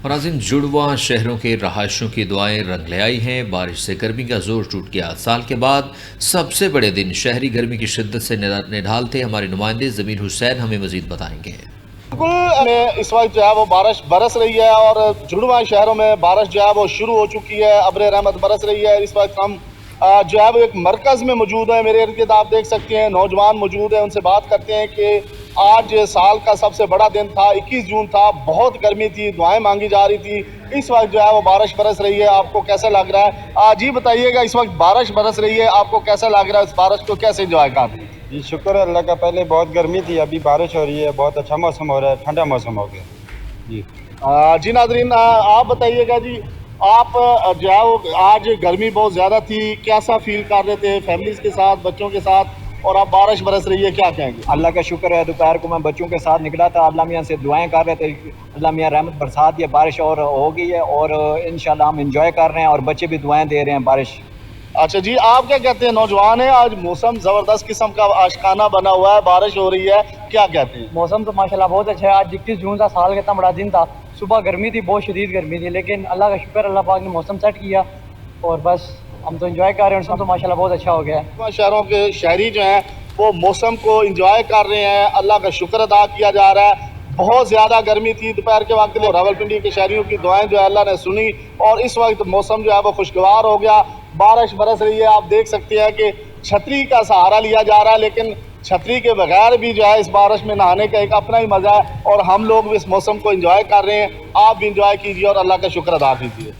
नाज़रीन, जुड़वा शहरों के रहायशों की दुआएं रंग ले आई हैं। बारिश से गर्मी का जोर टूट गया। साल के बाद सबसे बड़े दिन शहरी गर्मी की शिद्दत से निढाल थे। हमारे नुमाइंदे ज़मीन हुसैन हमें मज़ीद बताएंगे। बिल्कुल, इस वक्त जो है वो बारिश बरस रही है और जुड़वा शहरों में बारिश जो है वो शुरू हो चुकी है। अब्र रहमत बरस रही है। इस वक्त हम जो है वो एक मरकज़ में मौजूद है। मेरे इर्द गिर्द आप देख सकते हैं नौजवान मौजूद हैं। उनसे बात करते हैं कि आज साल का सबसे बड़ा दिन था, 21 जून था, बहुत गर्मी थी, दुआएं मांगी जा रही थी। इस वक्त जो है वो बारिश बरस रही है। आपको कैसा लग रहा है? आज ही बताइएगा, इस वक्त बारिश बरस रही है, आपको कैसा लग रहा है? इस बारिश को कैसे इंजॉय कर रहे हैं? जी शुक्र है अल्लाह का। पहले बहुत गर्मी थी, अभी बारिश हो रही है, बहुत अच्छा मौसम हो रहा है, ठंडा मौसम हो गया जी। जी नाज़रीन, आप बताइएगा जी, आप जो है वो आज गर्मी बहुत ज़्यादा थी, कैसा फील कर रहे थे फैमिलीज़ के साथ, बच्चों के साथ, और अब बारिश बरस रही है, क्या कहेंगे? अल्लाह का शुक्र है, दोपहर को मैं बच्चों के साथ निकला था, अल्लाह मियाँ से दुआएं कर रहे थे, अल्लाह मियाँ रहमत बरसा दी है, बारिश और हो गई है और इंशाल्लाह हम इंजॉय कर रहे हैं और बच्चे भी दुआएं दे रहे हैं बारिश। अच्छा जी, आप क्या कहते हैं? नौजवान है, आज मौसम ज़बरदस्त किस्म का आशिकाना बना हुआ है, बारिश हो रही है, क्या कहते हैं? मौसम तो माशाल्लाह बहुत अच्छा है। आज 21 जून था, साल का इतना बड़ा दिन था। सुबह गर्मी थी, बहुत शदीद गर्मी थी, लेकिन अल्लाह का शुक्र, अल्लाह पाक ने मौसम सेट किया और बस हम तो एंजॉय कर रहे हैं। मौसम तो माशाल्लाह बहुत अच्छा हो गया है। शहरों के शहरी जो हैं वो मौसम को एंजॉय कर रहे हैं, अल्लाह का शुक्र अदा किया जा रहा है। बहुत ज़्यादा गर्मी थी दोपहर के वक्त, रावलपिंडी के शहरियों की दुआएं जो है अल्लाह ने सुनी और इस वक्त मौसम जो है वो खुशगवार हो गया। बारिश बरस रही है। आप देख सकते हैं कि छतरी का सहारा लिया जा रहा है, लेकिन छतरी के बगैर भी जो है इस बारिश में नहाने का एक अपना ही मज़ा है और हम लोग भी इस मौसम को एंजॉय कर रहे हैं। आप भी एंजॉय कीजिए और अल्लाह का शुक्र अदा कीजिए।